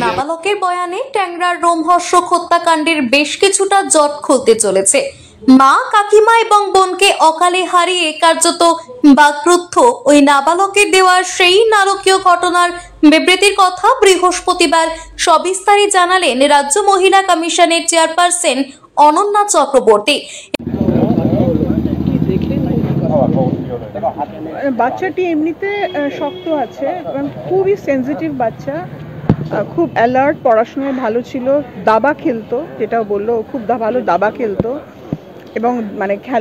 নাবালকের বয়ানে ট্যাংরার রোমহর্ষক হত্যাকাণ্ডের বেশ কিছুটা জট খুলতে চলেছে। মা, কাকিমা এবং বোনকে অকালে হারিয়ে কার্যত বাকরুদ্ধ ওই নাবালকের দেওয়া সেই নারকীয় ঘটনার বিবৃতির কথা বৃহস্পতিবার সবিস্তারে জানালেন রাজ্য মহিলা কমিশনের চেয়ারপারসন অনন্যা চক্রবর্তী। বাচ্চাটি এমনিতে শক্ত আছে এবং খুবই সেনজিটিভ বাচ্চা, খুব অ্যালার্ট, পড়াশোনায় ভালো ছিল, দাবা খেলতো, যেটা বললো খুব ভালো দাবা খেলতো এবং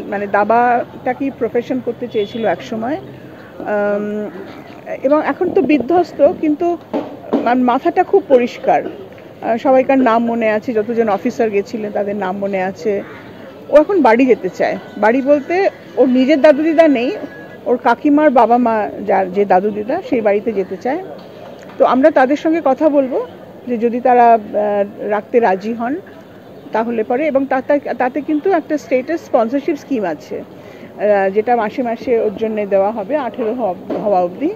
মানে দাবাটাকেই প্রফেশন করতে চেয়েছিল একসময়, এবং এখন তো বিধ্বস্ত, কিন্তু মাথাটা খুব পরিষ্কার। সবাইকার নাম মনে আছে, যতজন অফিসার গেছিলেন তাদের নাম মনে আছে। ও এখন বাড়ি যেতে চায়। বাড়ি বলতে ওর নিজের দাদু দিদা নেই, ওর কাকিমার বাবা মা যার যে দাদু দিদা সেই বাড়িতে যেতে চায়। তো আমরা তাদের সঙ্গে কথা বলবো যে যদি তারা রাখতে রাজি হন তাহলে পরে, এবং তাতে কিন্তু একটা স্টেটাস স্পন্সরশিপ স্কিম আছে যেটা মাসে মাসে ওর জন্য দেওয়া হবে 18 হওয়া অবধি,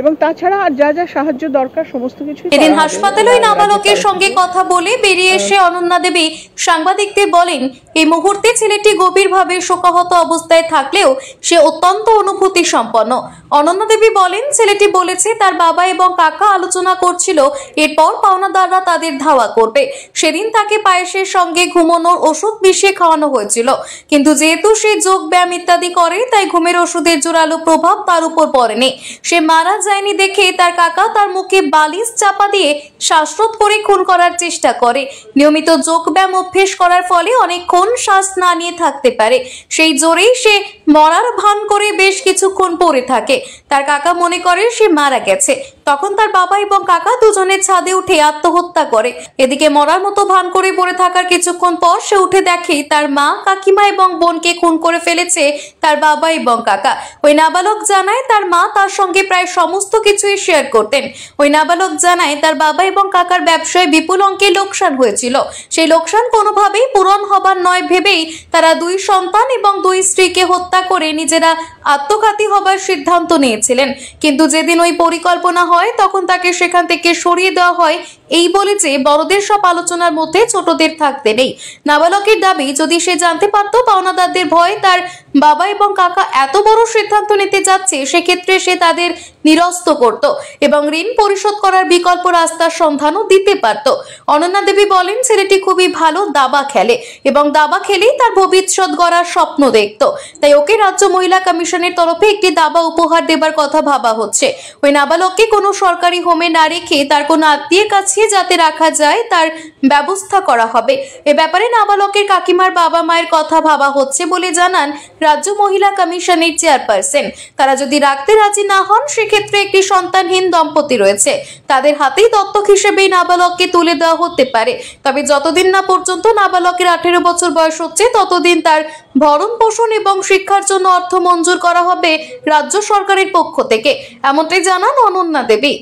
এবং তাছাড়া আর যা যা সাহায্য দরকার সমস্ত কিছু। এদিন হাসপাতালে ওই নাবালকের সঙ্গে কথা বলে বেরিয়ে এসে অনন্যা দেবী সাংবাদিকদের বলেন, এই মুহূর্তে ছেলেটি গভীরভাবে শোকাহত অবস্থায় থাকলেও সে অত্যন্ত অনুভূতি সম্পন্ন। অনন্যা দেবী বলেন, ছেলেটি বলেছে তার বাবা এবং কাকা আলোচনা করছিল এরপর পাওনাদাররা তাদের ধাওয়া করবে। সেদিন তাকে পায়েসের সঙ্গে ঘুমানোর ওষুধ মিশিয়ে খাওয়ানো হয়েছিল, কিন্তু যেহেতু সে যোগ ব্যায়াম ইত্যাদি করে তাই ঘুমের ওষুধের জোরালো প্রভাব তার উপর পড়েনি। সে মারা যায়নি দেখে তার কাকা তার মুখে বালিশ চাপা দিয়ে শ্বাসরোধ করে খুন করার চেষ্টা করে। নিয়মিত যোগ ব্যায়াম অভ্যেস করার ফলে অনেকক্ষণ শ্বাস না নিয়ে থাকতে পারে, সেই জোরেই সে মরার ভান করে বেশ কিছুক্ষণ পড়ে থাকে। তার কাকা মনে করে সে মারা গেছে, তখন তার বাবা এবং কাকা দুজনের ছাদে উঠে আত্মহত্যা করে। এদিকে মরার মতো ভান করে পড়ে থাকার কিছুক্ষণ পর সে উঠে দেখে তার মা, কাকিমা এবং বোনকে খুন করে ফেলেছে তার বাবা এবং কাকা। ওই নাবালক জানায় তার মা তার সঙ্গে প্রায় সমস্ত কিছুই শেয়ার করতেন। ওই নাবালক জানায় তার বাবা এবং কাকার ব্যবসায় বিপুল অঙ্কে লোকসান হয়েছিল, সেই লোকসান কোনোভাবেই পূরণ হবার নয় ভেবেই তারা 2 সন্তান এবং 2 স্ত্রীকে হত্যা করে নিজেরা আত্মঘাতী হবার সিদ্ধান্ত নিয়েছিলেন। কিন্তু যেদিন ওই পরিকল্পনা হয় তখন তাকে সেখান থেকে সরিয়ে দেওয়া হয় এই বলে যে বড়দের সব আলোচনার মধ্যে ছোটদের থাকতে নেই। নাবালকের দাবি, যদি সে জানতে পারত পাওনাদারদের ভয়ে তার বাবা এবং কাকা এত বড় সিদ্ধান্ত নিতে যাচ্ছে, সেক্ষেত্রে সে তাদের নিরস্ত করত এবং ঋণ পরিশোধ করার বিকল্প রাস্তার সন্ধানও দিতে পারত। অনন্যা দেবী বলেন, ছেলেটি খুবই ভালো দাবা খেলে এবং দাবা খেলেই তার ভবিষ্যৎ গড়ার স্বপ্ন দেখত, তাই ওকে রাজ্য মহিলা কমিশনের তরফে একটি দাবা উপহার দেবার কথা ভাবা হচ্ছে। ওই নাবালককে কোনো সরকারি হোমে না রেখে তার কোনো আত্মীয়ের কাছে যাতে রাখা যায় তার ব্যবস্থা করা হবে। এ ব্যাপারে নাবালকের কাকিমার বাবা মায়ের কথা ভাবা হচ্ছে বলে জানান রাজ্য মহিলা কমিশনের চেয়ারপারসন। তারা যদি রাখতে রাজি না হন সেক্ষেত্রে একটি সন্তানহীন দম্পতি রয়েছে, তাদের হাতেই দত্তক হিসেবেই নাবালককে তুলে দেওয়া হতে পারে। তবে যতদিন না পর্যন্ত নাবালকের 18 বছর বয়স হচ্ছে ততদিন তার ভরণ পোষণ এবং শিক্ষার জন্য অর্থ মঞ্জুর করা হবে রাজ্য সরকারের পক্ষ থেকে, এমনটাই জানান অনন্যা দেবী।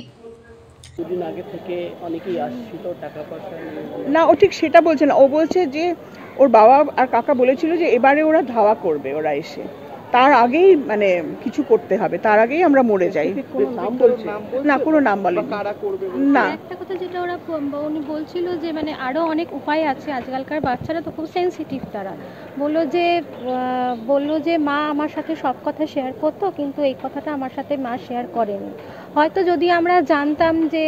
না, ও ঠিক সেটা বলছে না। ও বলছে যে ওর বাবা আর কাকা বলেছিল যে এবারে ওরা ধাওয়া করবে, ওরা এসে তার আগেই মানে কিছু করতে হবে, তার আগেই আমরা মরে যাই। না, কোনো নাম বলে না। একটা কথা যেটা ওরা উনি বলছিল যে মানে আরো অনেক উপায় আছে, আজকালকার বাচ্চারা তো খুব সেনসিটিভ। তারা বললো যে মা আমার সাথে সব কথা শেয়ার করতো, কিন্তু এই কথাটা আমার সাথে মা শেয়ার করেনি। হয়তো যদি আমরা জানতাম যে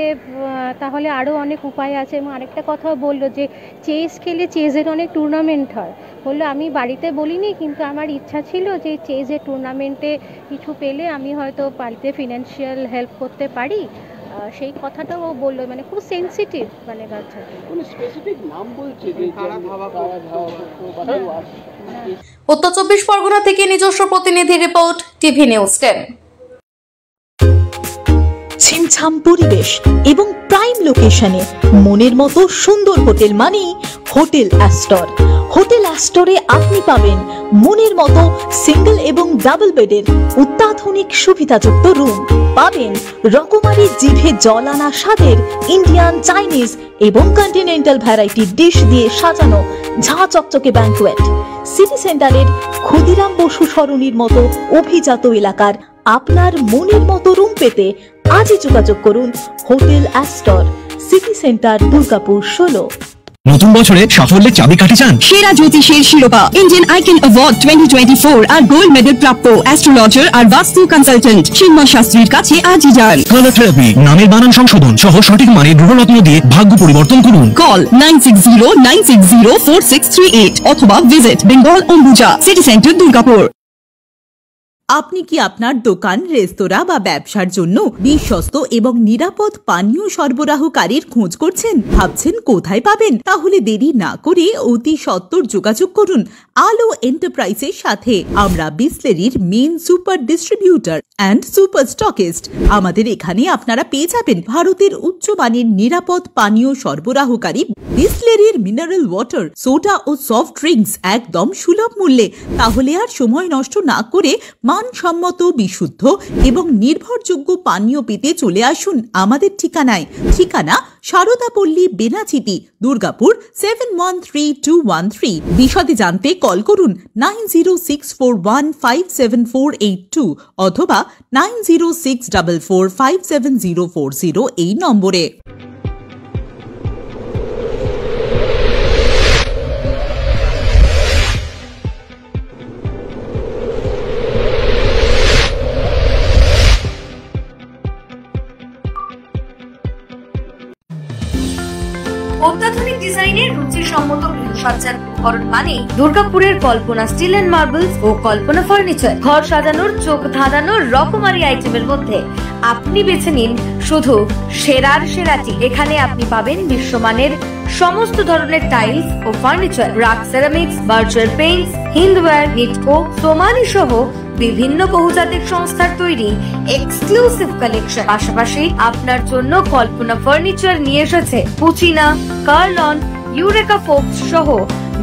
তাহলে আরও অনেক উপায় আছে। এবং আরেকটা কথা বললো যে চেস খেলে চেসের অনেক টুর্নামেন্ট হয়। বললো আমি বাড়িতে বলিনি, কিন্তু আমার ইচ্ছা ছিল যে চেসের টুর্নামেন্টে কিছু পেলে আমি হয়তো বাড়িতে ফিনান্সিয়াল হেল্প করতে পারি, সেই কথাটাও ও বললো। মানে খুব সেনসিটিভ মানে বাচ্চাটা। উত্তর 24 পরগনা থেকে নিজস্ব প্রতিনিধি রিপোর্ট, টিভি নিউজ 10। ছিমছাম পরিবেশ এবং প্রাইম লোকেশনে মনের মতো সুন্দর হোটেল মানেই হোটেল অ্যাস্টর। হোটেল অ্যাস্টরে আপনি পাবেন মনের মতো সিঙ্গেল এবং ডাবল বেডের অত্যাধুনিক সুবিধাযুক্ত রুম, পাবেন রকমারি জিভে জল আনা স্বাদের ইন্ডিয়ান, চাইনিজ এবং কন্টিনেন্টাল ভ্যারাইটি ডিশ দিয়ে সাজানো ঝাঁ চকচকে ব্যাঙ্কোয়েট, সিটি সেন্টারের ক্ষুদিরাম বসু সরণির মতো অভিজাত এলাকার আপনার মনের মতো রুম পেতে আজই যোগাযোগ করুন hotel Astor, city centre, Durgapur 16। নতুন বছরে সাফল্যের চাবিকাঠি চান? সেরা জ্যোতিষের শিরোপা ইন্ডিয়ান আইকন অ্যাওয়ার্ড 2024 আর গোল্ড মেডেল প্রাপ্ত অ্যাস্ট্রোলজার আর বাস্তু কনসালটেন্ট চিন্ময় শাস্ত্রীর কাছে আজই যান। কালার থেরাপি, নামের বানান সংশোধন সহ সঠিক মানের গ্রহরত্ন দিয়ে ভাগ্য পরিবর্তন করুন। কল 9609604638 অথবা visit Bengal Ambuja, city centre, Durgapur. আপনি কি আপনার দোকান, রেস্তোরাঁ বা ব্যবসার জন্য বিশ্বস্ত এবং নিরাপদ পানীয় সরবরাহকারীর খোঁজ করছেন? ভাবছেন কোথায় পাবেন? তাহলে দেরি না করে অতি সত্বর যোগাযোগ করুন আলো এন্টারপ্রাইজের সাথে। আমরা বিসলেরির main super distributor and super stockist. আমাদের এখানে আপনারা পেয়ে যাবেন ভারতের উচ্চমানের নিরাপদ পানীয় সরবরাহকারী বিসলেরির মিনারেল ওয়াটার, সোডা ও সফট ড্রিঙ্কস একদম সুলভ মূল্যে। তাহলে আর সময় নষ্ট না করে মানসম্মত, বিশুদ্ধ এবং নির্ভরযোগ্য পানীয় পেতে চলে আসুন আমাদের ঠিকানায়। ঠিকানা সারদাপল্লী, বেনাচিতি, দুর্গাপুর 713213। বিশদে জানতে কল করুন 9064157482 অথবা 9064457040 এই নম্বরে। অত্যাধুনিক ডিজাইনের রুচিসম্মত গৃহসজ্জার উপকরণ মানে দুর্গাপুরের কল্পনা স্টিল এন্ড মার্বেলস ও কল্পনা ফার্নিচার। ঘর সাজানোর, চোখ ধাঁধানোর রকমারি আইটেমের মধ্যে আপনি বেছে নিন শুধু সেরার সেরাটি। এখানে আপনি পাবেন বিশ্বমানের সমস্ত ধরনের টাইলস ও furniture, RAK ceramics, Berger paints, Hindware, Nitco, Somany সহ বিভিন্ন বহুজাতিক সংস্থার তৈরি এক্সক্লুসিভ কালেকশন। পাশাপাশি আপনার জন্য কল্পনা ফার্নিচার নিয়ে এসেছে পুচিনা, কার্লন, ইউরেকা ফোকস সহ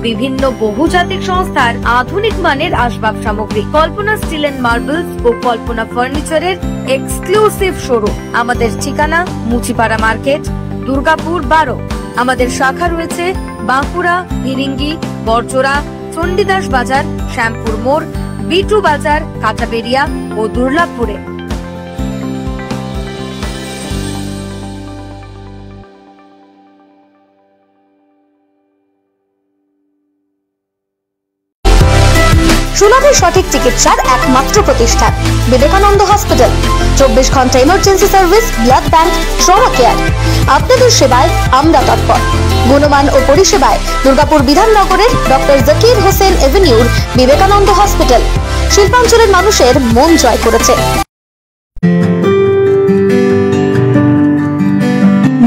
বিভিন্ন বহুজাতিক সংস্থার আধুনিক মানের আসবাব সামগ্রী। কল্পনা স্টিল এন্ড মার্বেলস ও কল্পনা ফার্নিচারের এক্সক্লুসিভ শোরুম। আমাদের ঠিকানা মুচিপাড়া মার্কেট, দুর্গাপুর 12। আমাদের শাখা রয়েছে বাঁকুড়া, ফিরিঙ্গি, বড়জোড়া, চণ্ডীদাস বাজার, শ্যামপুর মোড়, বিটু বাজার, কাঁচাবেড়িয়া ও দুর্গাপুরে। সুলভে সঠিক চিকিৎসার একমাত্র প্রতিষ্ঠান বিবেকানন্দ হসপিটাল। 24 ঘন্টা emergency service, blood bank, trauma care. আপনাদের সেবায় আমরা তৎপর। গুণমান ও পরিষেবায় দুর্গাপুর বিধাননগরের ডক্টর জাকির হোসেন এভিনিউর বিবেকানন্দ হসপিটাল শিল্পাঞ্চলের মানুষের মন জয় করেছে।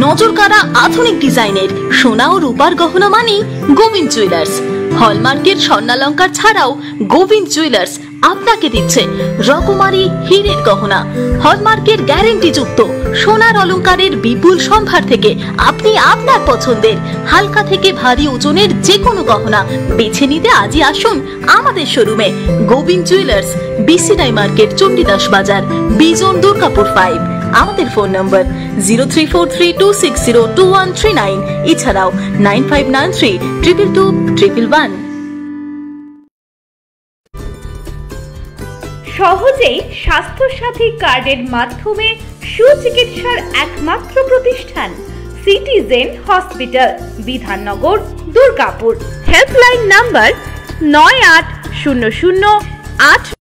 নজরকাড়া আধুনিক ডিজাইনের সোনা ও রূপার গহনা মানে গোবিন্দ জুয়েলার্স। হলমার্কের স্বর্ণালঙ্কার ছাড়াও গোবিন্দ জুয়েলার্স আপনাকে দিচ্ছে রকমারি হীরের গহনা। হলমার্কের গ্যারেন্টি যুক্ত সোনার অলংকারের বিপুল সম্ভার থেকে আপনি আপনার পছন্দের হালকা থেকে ভারী ওজনের যে কোনো গহনা বেছে নিতে আজই আসুন আমাদের শোরুমে। Gobinda jewellers, BCI market, Chandidas Bazar, Bijan, Durgapur 5। আমাদের ফোন নম্বর 034326021139, এছাড়াও 9593222111। সহজেই স্বাস্থ্যসাথী কার্ডের মাধ্যমে সুচিকিৎসার একমাত্র প্রতিষ্ঠান citizen hospital, Bidhannagar, Durgapur. Helpline number 9800